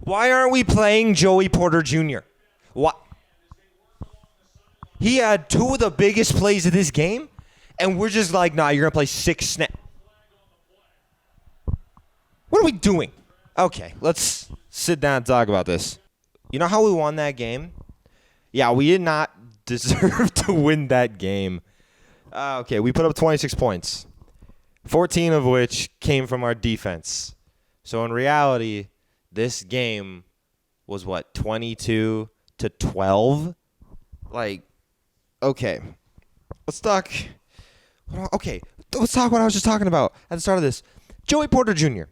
Why aren't we playing Joey Porter Jr.? What? He had two of the biggest plays of this game, and we're just like, nah, you're going to play 6 snaps. What are we doing? Okay, let's sit down and talk about this. You know how we won that game? Yeah, we did not deserve to win that game. Okay, we put up 26 points, 14 of which came from our defense. So in reality, this game was what, 22-12? Like, okay, let's talk. Okay, let's talk what I was just talking about at the start of this. Joey Porter Jr.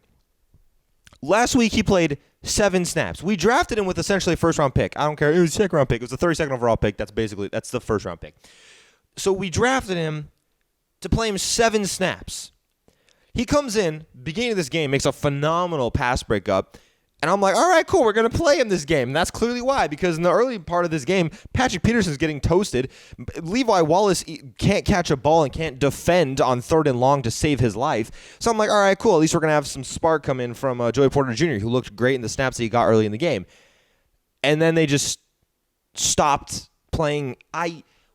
Last week he played 7 snaps. We drafted him with essentially a first-round pick. I don't care. It was a second-round pick. It was a 32nd overall pick. That's the first-round pick. So we drafted him to play him 7 snaps. He comes in, beginning of this game, makes a phenomenal pass breakup, and I'm like, all right, cool, we're going to play him this game. And that's clearly why, because in the early part of this game, Patrick Peterson's getting toasted. Levi Wallace can't catch a ball and can't defend on 3rd and long to save his life. So I'm like, all right, cool, at least we're going to have some spark come in from Joey Porter Jr., who looked great in the snaps that he got early in the game. And then they just stopped playing.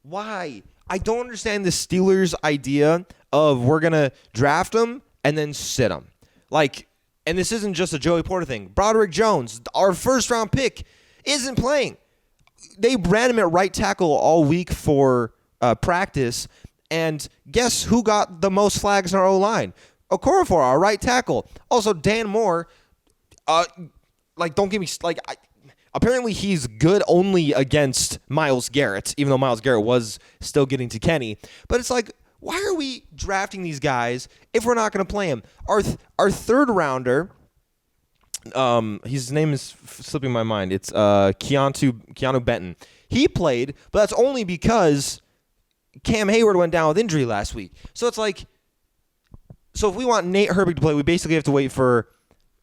Why? I don't understand the Steelers' idea of we're going to draft him and then sit him. Like, and this isn't just a Joey Porter thing. Broderick Jones, our first-round pick, isn't playing. They ran him at right tackle all week for practice, and guess who got the most flags in our O-line? Okorafor, our right tackle. Also, Dan Moore, don't give me apparently he's good only against Myles Garrett, even though Myles Garrett was still getting to Kenny. But it's like, why are we drafting these guys if we're not going to play them? Our third rounder, his name is slipping my mind. It's Keanu Benton. He played, but that's only because Cam Hayward went down with injury last week. So it's like, so if we want Nate Herbig to play, we basically have to wait for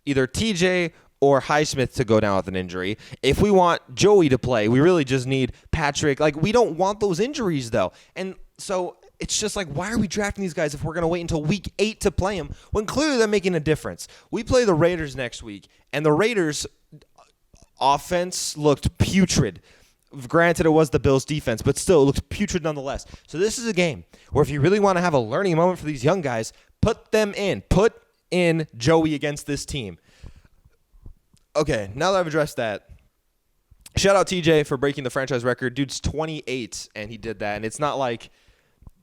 either TJ or Highsmith to go down with an injury. If we want Joey to play, we really just need Patrick. Like, we don't want those injuries, though. And so it's just like, why are we drafting these guys if we're going to wait until week 8 to play them when clearly they're making a difference? We play the Raiders next week, and the Raiders' offense looked putrid. Granted, it was the Bills' defense, but still, it looked putrid nonetheless. So this is a game where if you really want to have a learning moment for these young guys, put them in. Put in Joey against this team. Okay, now that I've addressed that, shout out TJ for breaking the franchise record. Dude's 28, and he did that. And it's not like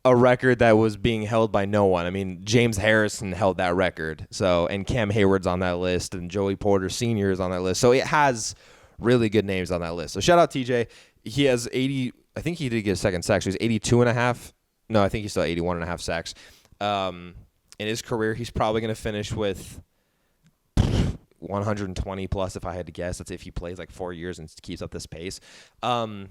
a record that was being held by no one. I mean, James Harrison held that record. So, and Cam Hayward's on that list, and Joey Porter Sr. is on that list. So it has really good names on that list. So shout out TJ. He has 80. I think he did get a second sack. So he's 82 and a half. No, I think he's still 81 and a half sacks. In his career, he's probably going to finish with 120 plus, if I had to guess. That's if he plays like 4 years and keeps up this pace. Shout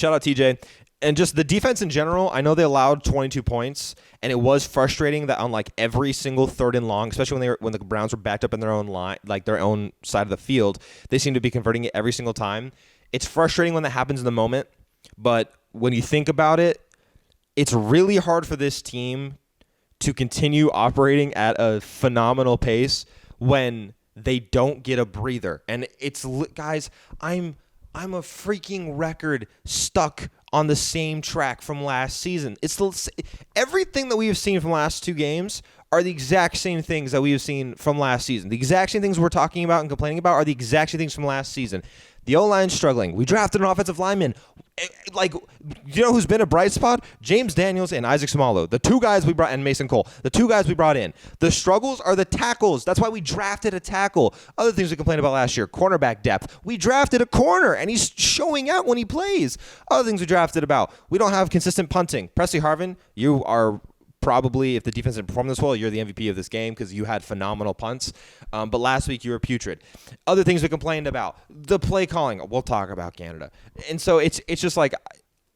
out TJ. And just the defense in general, I know they allowed 22 points, and it was frustrating that on like every single 3rd and long, especially when the Browns were backed up in their own line, like their own side of the field, they seem to be converting it every single time. It's frustrating when that happens in the moment, but when you think about it, it's really hard for this team to continue operating at a phenomenal pace when they don't get a breather. And it's, guys, I'm a freaking record stuck on the same track from last season. It's everything that we have seen from the last 2 games are the exact same things that we have seen from last season. The exact same things we're talking about and complaining about are the exact same things from last season. The O-line's struggling. We drafted an offensive lineman. Like, you know who's been a bright spot? James Daniels and Isaac Samalo. The 2 guys we brought, and Mason Cole. The 2 guys we brought in. The struggles are the tackles. That's why we drafted a tackle. Other things we complained about last year, cornerback depth. We drafted a corner, and he's showing out when he plays. Other things we drafted about. We don't have consistent punting. Presley Harvin, you are probably, if the defense didn't perform this well, you're the MVP of this game because you had phenomenal punts. But last week you were putrid. Other things we complained about, the play calling. We'll talk about Canada. And so it's just like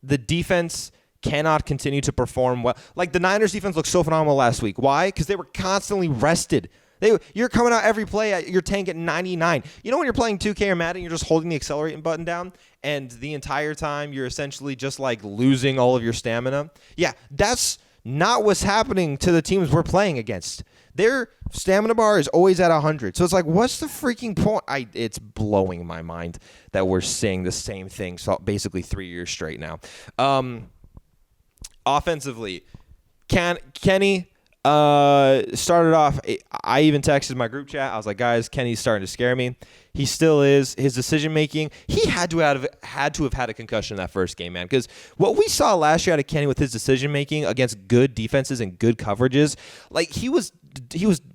the defense cannot continue to perform well. Like the Niners defense looked so phenomenal last week. Why? Because they were constantly rested. You're coming out every play at your tank at 99. You know when you're playing 2K or Madden, you're just holding the accelerating button down, and the entire time you're essentially just like losing all of your stamina? Yeah, that's not what's happening to the teams we're playing against. Their stamina bar is always at 100. So it's like, what's the freaking point? It's blowing my mind that we're saying the same thing so basically 3 years straight now. Offensively, Kenny started off. I even texted my group chat. I was like, guys, Kenny's starting to scare me. He still is. His decision making. He had to have had a concussion in that first game, man. Because what we saw last year out of Kenny with his decision making against good defenses and good coverages, like he was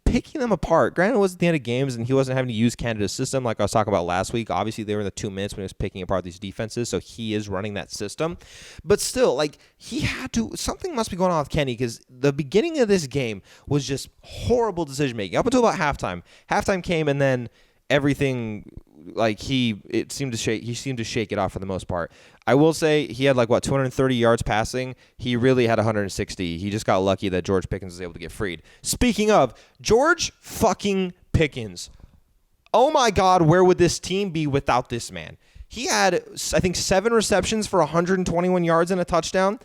picking them apart. Granted, it wasn't the end of games, and he wasn't having to use Canada's system like I was talking about last week. Obviously, they were in the 2 minutes when he was picking apart these defenses, so he is running that system. But still, like, he had to – something must be going on with Kenny because the beginning of this game was just horrible decision-making up until about halftime. Halftime came, and then everything – like he seemed to shake it off for the most part. I will say he had 230 yards passing. He really had 160. He just got lucky that George Pickens was able to get freed. Speaking of George fucking Pickens, oh my God, where would this team be without this man? He had, I think, 7 receptions for 121 yards and a touchdown.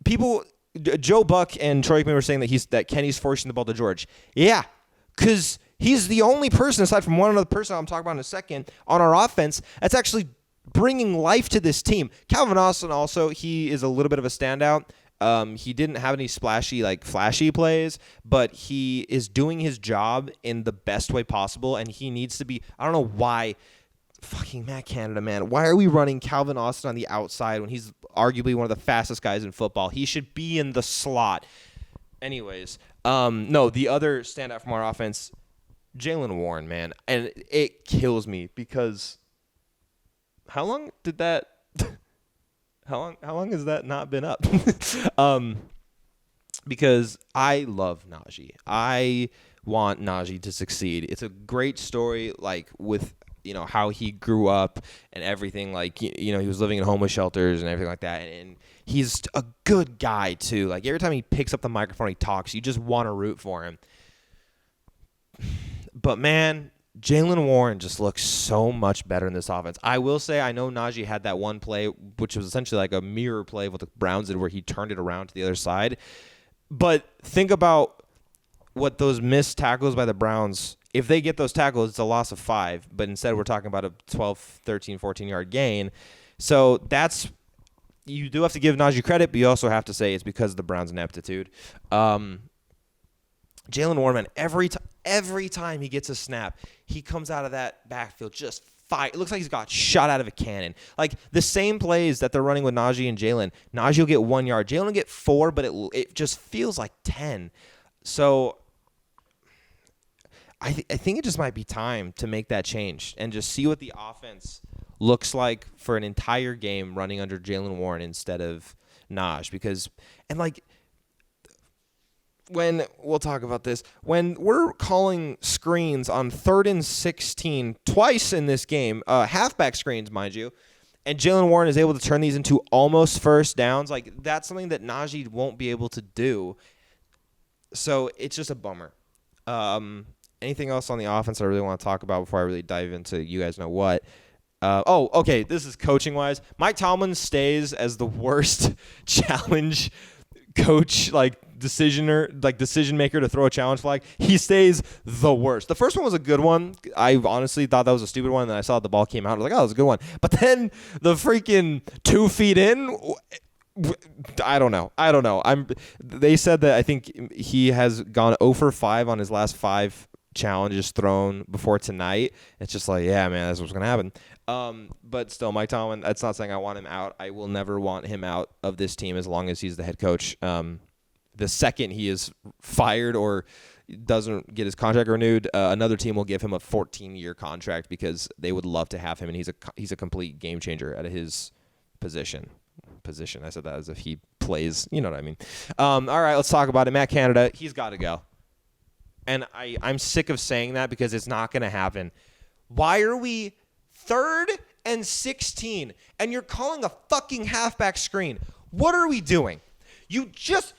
Joe Buck and Troy Aikman were saying that Kenny's forcing the ball to George. Yeah, because he's the only person, aside from one other person I'm talking about in a second, on our offense that's actually bringing life to this team. Calvin Austin also, he is a little bit of a standout. He didn't have any flashy plays, but he is doing his job in the best way possible, and he needs to be – I don't know why – fucking Matt Canada, man. Why are we running Calvin Austin on the outside when he's arguably one of the fastest guys in football? He should be in the slot. Anyways, no, the other standout from our offense – Jaylen Warren, man, and it kills me because how long has that not been up? Because I love Najee. I want Najee to succeed. It's a great story, with how he grew up and everything. He was living in homeless shelters and everything like that, and he's a good guy too. Every time he picks up the microphone, he talks. You just want to root for him. But, man, Jaylen Warren just looks so much better in this offense. I will say I know Najee had that one play, which was essentially like a mirror play of what the Browns did where he turned it around to the other side. But think about what those missed tackles by the Browns. If they get those tackles, it's a loss of 5. But instead we're talking about a 12, 13, 14-yard gain. So that's – you do have to give Najee credit, but you also have to say it's because of the Browns' ineptitude. Jaylen Warren, man, every time he gets a snap, he comes out of that backfield just fire. It looks like he's got shot out of a cannon. The same plays that they're running with Najee and Jaylen. Najee will get 1 yard. Jaylen will get 4, but it just feels like 10. So I think it just might be time to make that change and just see what the offense looks like for an entire game running under Jaylen Warren instead of Najee. Because when we'll talk about this, when we're calling screens on 3rd and 16 twice in this game, halfback screens, mind you, and Jaylen Warren is able to turn these into almost first downs, that's something that Najee won't be able to do. So it's just a bummer. Anything else on the offense I really want to talk about before I really dive into you guys know what? Okay, this is coaching-wise. Mike Tomlin stays as the worst challenge coach, decision maker to throw a challenge flag. He stays the worst. The first one was a good one. I honestly thought that was a stupid one, and then I saw the ball came out. I was like, oh, that was a good one. But then the freaking 2 feet in, I don't know. They said that I think he has gone 0 for 5 on his last 5 challenges thrown before tonight. It's just yeah, man, that's what's going to happen. But still, Mike Tomlin, that's not saying I want him out. I will never want him out of this team as long as he's the head coach. The second he is fired or doesn't get his contract renewed, another team will give him a 14-year contract because they would love to have him, and he's a complete game changer at his position. I said that as if he plays. You know what I mean. All right, let's talk about it. Matt Canada, he's got to go. And I'm sick of saying that because it's not going to happen. Why are we 3rd and 16 and you're calling a fucking halfback screen? What are we doing? You just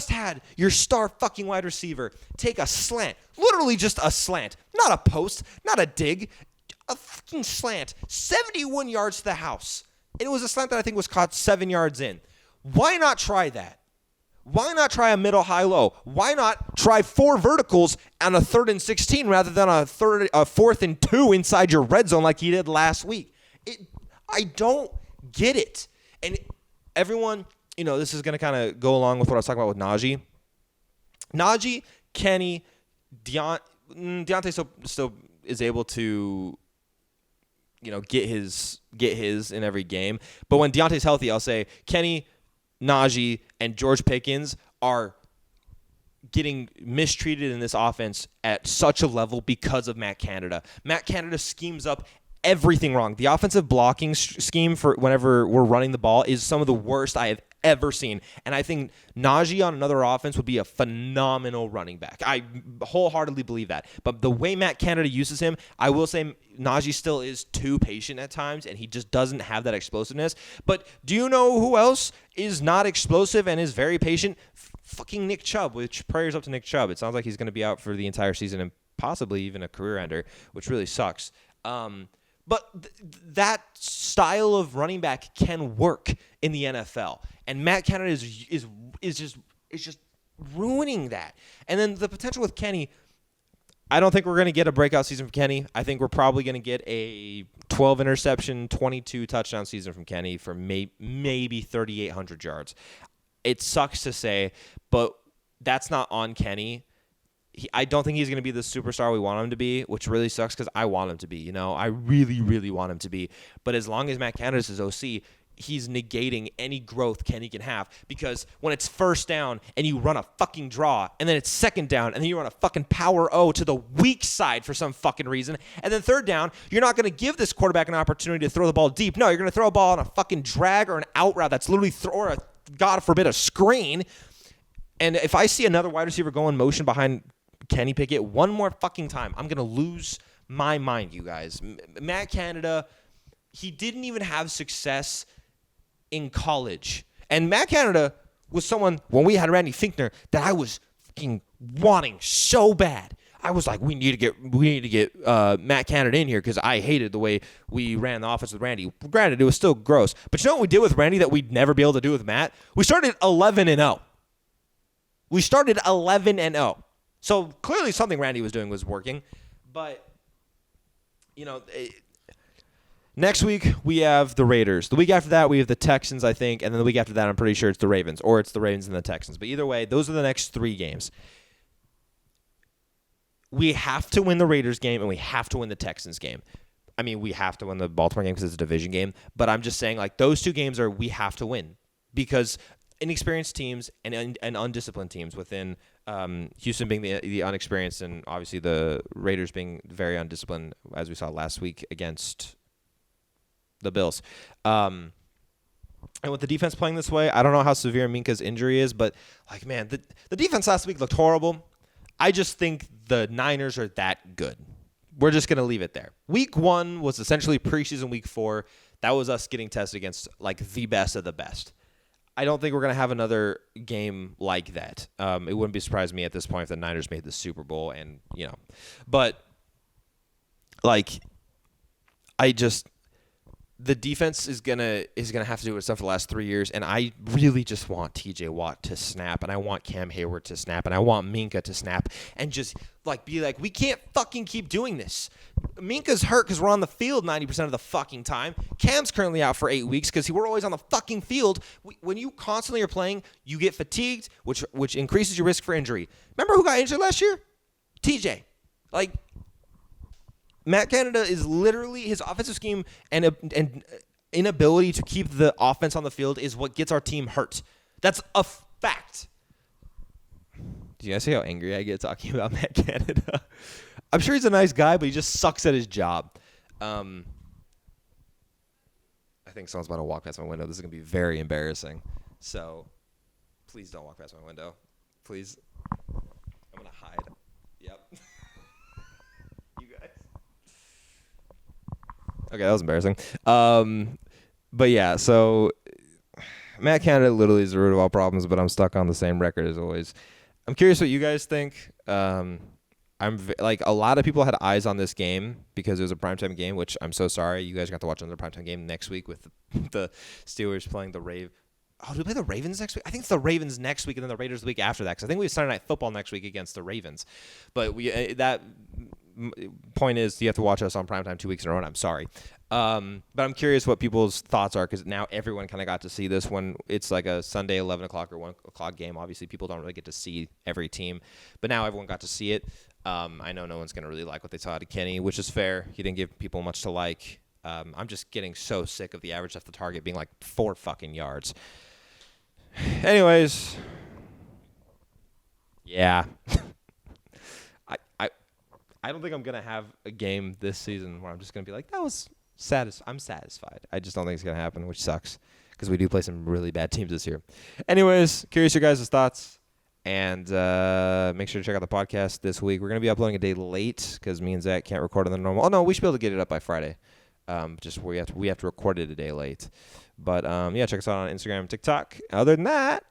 had your star fucking wide receiver take a slant. Literally just a slant. Not a post, not a dig. A fucking slant. 71 yards to the house. And it was a slant that I think was caught 7 yards in. Why not try that? Why not try a middle, high, low? Why not try 4 verticals on a 3rd and 16 rather than a 4th and 2 inside your red zone like he did last week? I don't get it. And everyone, this is going to kind of go along with what I was talking about with Najee. Najee, Kenny, Deontay still is able to, get his in every game. But when Deontay's healthy, I'll say Kenny, Najee, and George Pickens are getting mistreated in this offense at such a level because of Matt Canada. Matt Canada schemes up everything wrong. The offensive blocking scheme for whenever we're running the ball is some of the worst I have ever seen. And I think Najee on another offense would be a phenomenal running back. I wholeheartedly believe that. But the way Matt Canada uses him, I will say Najee still is too patient at times, and he just doesn't have that explosiveness. But do you know who else is not explosive and is very patient? Fucking Nick Chubb, which prayers up to Nick Chubb. It sounds like he's going to be out for the entire season and possibly even a career ender, which really sucks. But that style of running back can work in the NFL, and Matt Canada is just ruining that. And then the potential with Kenny, I don't think we're going to get a breakout season from Kenny. I think we're probably going to get a 12 interception, 22 touchdown season from Kenny for maybe 3,800 yards. It sucks to say, but that's not on Kenny. I don't think he's going to be the superstar we want him to be, which really sucks because I want him to be. I really, really want him to be. But as long as Matt Canada's his OC, he's negating any growth Kenny can have, because when it's first down and you run a fucking draw, and then it's second down and then you run a fucking power O to the weak side for some fucking reason, and then third down, you're not going to give this quarterback an opportunity to throw the ball deep. No, you're going to throw a ball on a fucking drag or an out route that's literally or God forbid, a screen. And if I see another wide receiver go in motion behind Kenny Pickett one more fucking time, I'm going to lose my mind, you guys. Matt Canada, he didn't even have success in college. And Matt Canada was someone, when we had Randy Finkner, that I was fucking wanting so bad. I was like, we need to get Matt Canada in here because I hated the way we ran the offense with Randy. Granted, it was still gross. But you know what we did with Randy that we'd never be able to do with Matt? We started 11-0. We started 11-0. So clearly something Randy was doing was working. But, next week we have the Raiders. The week after that we have the Texans, I think. And then the week after that I'm pretty sure it's the Ravens. Or it's the Ravens and the Texans. But either way, those are the next 3 games. We have to win the Raiders game and we have to win the Texans game. I mean, we have to win the Baltimore game because it's a division game. But I'm just saying, those 2 games we have to win. Because inexperienced teams and undisciplined teams within Houston being the unexperienced, and obviously the Raiders being very undisciplined, as we saw last week against the Bills. And with the defense playing this way, I don't know how severe Minka's injury is, but man, the defense last week looked horrible. I just think the Niners are that good. We're just going to leave it there. Week 1 was essentially preseason week 4. That was us getting tested against the best of the best. I don't think we're going to have another game like that. It wouldn't be surprising me at this point if the Niners made the Super Bowl, and but the defense is gonna have to do its stuff for the last 3 years, and I really just want T.J. Watt to snap, and I want Cam Hayward to snap, and I want Minka to snap, and just be like, we can't fucking keep doing this. Minka's hurt because we're on the field 90% of the fucking time. Cam's currently out for 8 weeks because we're always on the fucking field. When you constantly are playing, you get fatigued, which increases your risk for injury. Remember who got injured last year? TJ. Matt Canada is literally, his offensive scheme and inability to keep the offense on the field is what gets our team hurt. That's a fact. Do you guys see how angry I get talking about Matt Canada? I'm sure he's a nice guy, but he just sucks at his job. I think someone's about to walk past my window. This is going to be very embarrassing. So please don't walk past my window. Please. I'm going to hide. Yep. You guys. Okay, that was embarrassing. But yeah, so Matt Canada literally is the root of all problems, but I'm stuck on the same record as always. I'm curious what you guys think. A lot of people had eyes on this game because it was a primetime game, which I'm so sorry. You guys got to watch another primetime game next week with the Steelers playing the Oh, do we play the Ravens next week? I think it's the Ravens next week and then the Raiders the week after that. Because I think we have Sunday Night Football next week against the Ravens. But point is, you have to watch us on primetime 2 weeks in a row. And I'm sorry. But I'm curious what people's thoughts are, because now everyone kind of got to see this when it's like a Sunday 11 o'clock or 1 o'clock game. Obviously, people don't really get to see every team. But now everyone got to see it. I know no one's going to really like what they saw out of Kenny, which is fair. He didn't give people much to like. I'm just getting so sick of the average depth of target being like 4 fucking yards. Anyways, yeah. I don't think I'm gonna have a game this season where I'm just gonna be like, that was I'm satisfied. I just don't think it's gonna happen, which sucks because we do play some really bad teams this year. Anyways, curious your guys' thoughts, and make sure to check out the podcast this week. We're gonna be uploading a day late because me and Zach can't record on the normal. Oh no, we should be able to get it up by Friday. Just we have to record it a day late. But yeah, check us out on Instagram and TikTok. Other than that,